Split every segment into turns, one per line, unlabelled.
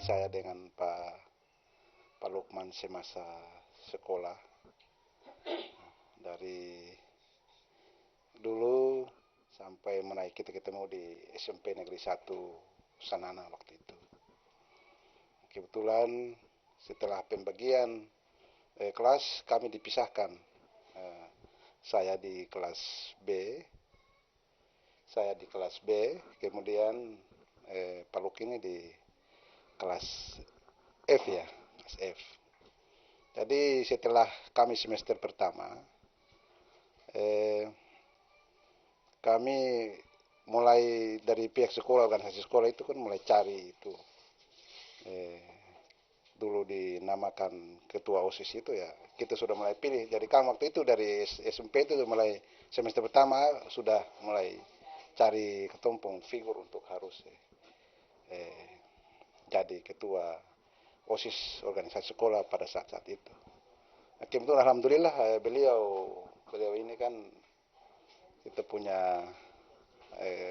Saya dengan Pak Lukman semasa sekolah dari dulu sampai menaik kita ketemu di SMP Negeri 1 Sanana waktu itu. Kebetulan setelah pembagian kelas kami dipisahkan. Saya di kelas B, kemudian Pak Luk ini di kelas F ya, kelas F. Jadi setelah kami semester pertama, kami mulai dari pihak sekolah, organisasi sekolah itu kan mulai cari itu. Dulu dinamakan ketua OSIS itu ya, kita sudah mulai pilih. Jadi kan waktu itu dari SMP itu mulai semester pertama sudah mulai cari ketumpung figur untuk harus jadi ketua OSIS organisasi sekolah pada saat-saat itu. Kebetulan alhamdulillah beliau ini kan kita punya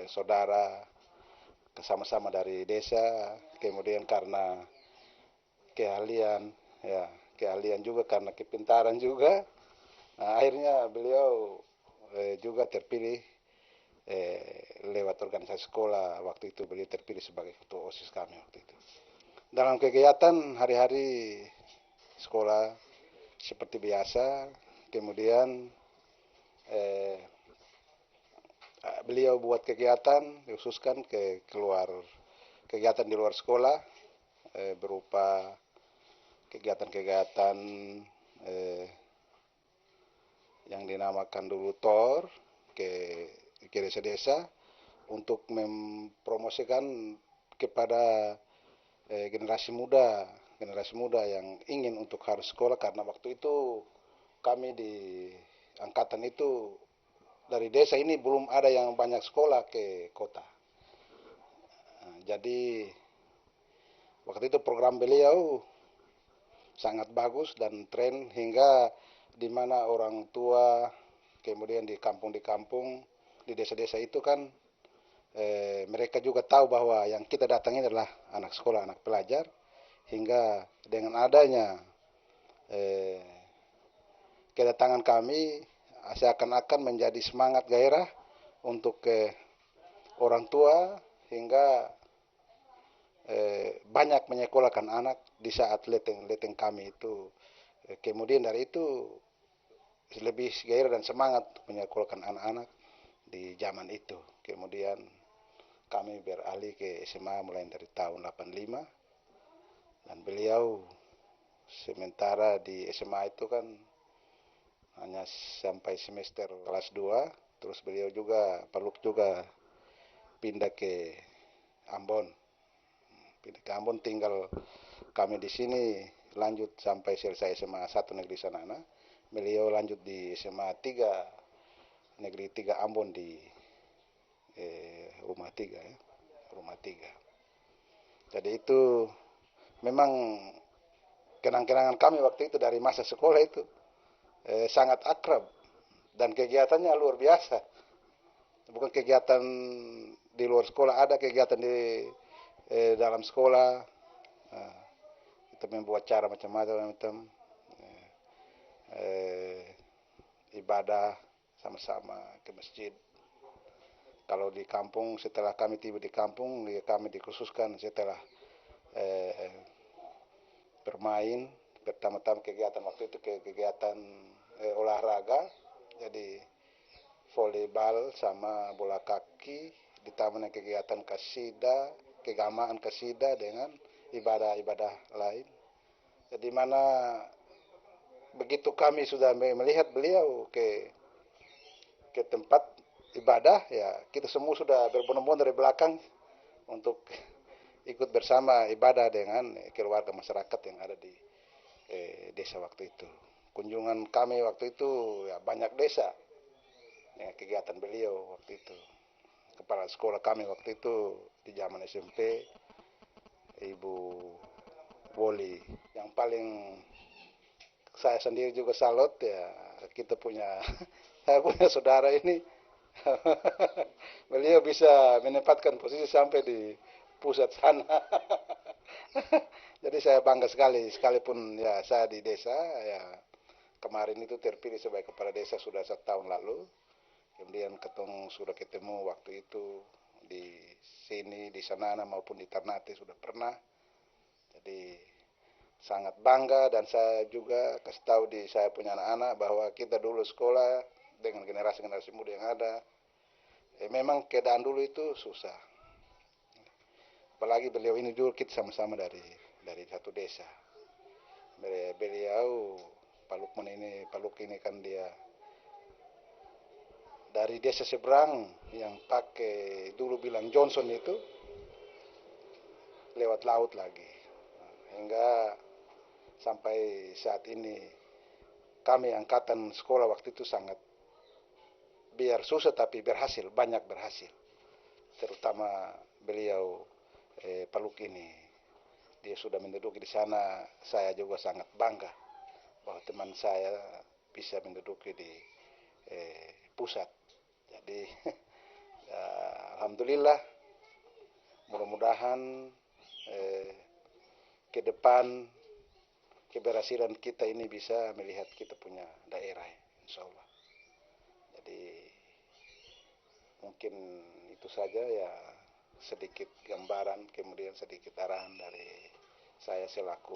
saudara sama-sama dari desa, kemudian karena keahlian juga, karena kepintaran juga, akhirnya beliau juga terpilih lewat organisasi sekolah. Waktu itu beliau terpilih sebagai ketua OSIS kami waktu itu. Dalam kegiatan hari-hari sekolah seperti biasa, kemudian beliau buat kegiatan, dikhususkan kegiatan di luar sekolah, berupa kegiatan-kegiatan yang dinamakan dulu TOR ke desa-desa untuk mempromosikan kepada generasi muda yang ingin untuk harus sekolah, karena waktu itu kami di angkatan itu dari desa ini belum ada yang banyak sekolah ke kota. Jadi waktu itu program beliau sangat bagus dan tren, hingga di mana orang tua kemudian di kampung di desa-desa itu kan mereka juga tahu bahwa yang kita datangi adalah anak sekolah, anak pelajar, hingga dengan adanya kedatangan kami seakan-akan menjadi semangat gairah untuk orang tua, hingga banyak menyekolahkan anak di saat leteng kami itu. Kemudian dari itu lebih gairah dan semangat menyekolahkan anak-anak di zaman itu. Kemudian kami beralih ke SMA mulai dari tahun 85, dan beliau sementara di SMA itu kan hanya sampai semester kelas 2, terus beliau juga, Pak Luk juga pindah ke Ambon. Tinggal kami di sini lanjut sampai selesai SMA 1 Negeri Sanana. Beliau lanjut di SMA 3 Negeri 3 Ambon di rumah 3 ya, rumah 3. Jadi itu memang kenang-kenangan kami waktu itu dari masa sekolah itu sangat akrab dan kegiatannya luar biasa. Bukan kegiatan di luar sekolah, ada kegiatan di dalam sekolah. Kita membuat cara macam-macam, ibadah sama-sama ke masjid. Kalau di kampung, setelah kami tiba di kampung, kami dikhususkan setelah bermain. Pertama-tama kegiatan waktu itu kegiatan olahraga, jadi volleyball sama bola kaki, ditambah kegiatan kasida, keagamaan kasida dengan ibadah-ibadah lain. Jadi mana begitu kami sudah melihat beliau ke tempat ibadah, ya kita semua sudah berbondong-bondong dari belakang untuk ikut bersama ibadah dengan keluarga masyarakat yang ada di desa waktu itu. Kunjungan kami waktu itu ya banyak desa ya, kegiatan beliau waktu itu. Kepala sekolah kami waktu itu di zaman SMP, Ibu Woli. Yang paling saya sendiri juga salut ya, kita punya saya punya saudara ini beliau bisa menempatkan posisi sampai di pusat sana. Jadi saya bangga sekali, sekalipun ya saya di desa ya, kemarin itu terpilih sebagai kepala desa sudah 1 tahun lalu. Kemudian ketemu sudah ketemu waktu itu di sini, di Sanana maupun di Ternate sudah pernah. Jadi sangat bangga, dan saya juga kasih tahu di saya punya anak-anak bahwa kita dulu sekolah dengan generasi-generasi muda yang ada. Memang keadaan dulu itu susah. Apalagi beliau ini dulu kita sama-sama dari satu desa. Beliau Paluk ini kan dia dari desa seberang yang pakai dulu bilang Johnson itu lewat laut lagi. Hingga sampai saat ini kami angkatan sekolah waktu itu sangat biar susah tapi berhasil, banyak berhasil. Terutama beliau Paluk ini. Dia sudah menduduki di sana, saya juga sangat bangga bahwa teman saya bisa menduduki di pusat. Jadi alhamdulillah, mudah-mudahan ke depan keberhasilan kita ini bisa melihat kita punya daerah, insya Allah. Jadi mungkin itu saja ya, sedikit gambaran, kemudian sedikit arahan dari saya selaku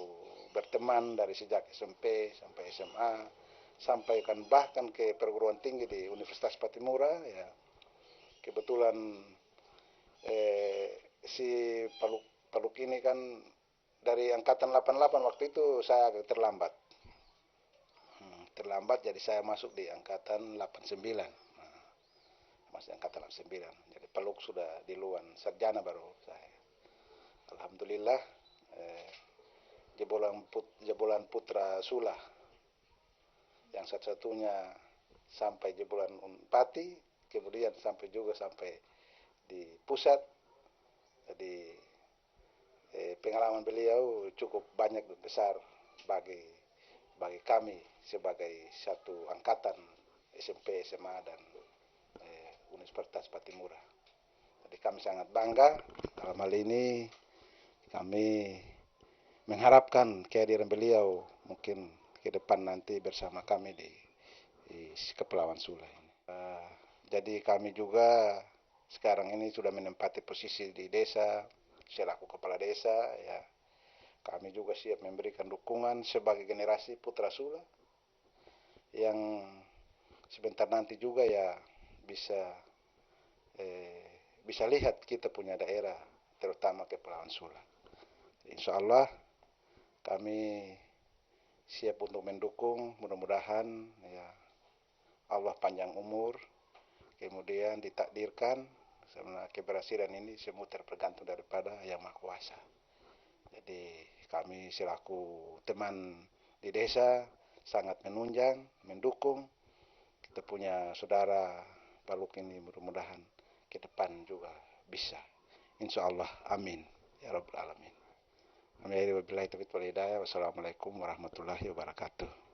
berteman dari sejak SMP sampai SMA, sampaikan bahkan ke perguruan tinggi di Universitas Patimura ya. Kebetulan si Paluk ini kan dari angkatan 88 waktu itu saya agak terlambat. Jadi saya masuk di angkatan 89. Masih angkatan 89. Jadi Paluk sudah di luar sarjana baru saya. Alhamdulillah jebolan putra Sula yang satu-satunya sampai jebolan Unpati, kemudian sampai di pusat. Jadi pengalaman beliau cukup banyak dan besar bagi kami sebagai satu angkatan SMP, SMA dan Universitas Patimura. Jadi kami sangat bangga. Dalam hal ini kami mengharapkan kehadiran beliau mungkin ke depan nanti bersama kami di Kepulauan Sula ini. Jadi kami juga sekarang ini sudah menempati posisi di desa selaku kepala desa ya. Kami juga siap memberikan dukungan sebagai generasi putra Sula yang sebentar nanti juga ya bisa lihat kita punya daerah, terutama Kepulauan Sula. Insya Allah kami siap untuk mendukung. Mudah-mudahan ya Allah panjang umur, kemudian ditakdirkan sebenarnya keberhasilan ini semua tergantung daripada Yang Maha Kuasa. Jadi kami selaku teman di desa sangat menunjang, mendukung. Kita punya saudara Paluk ini mudah-mudahan ke depan juga bisa. Insya Allah, amin ya rabbal alamin. Wassalamualaikum warahmatullahi wabarakatuh.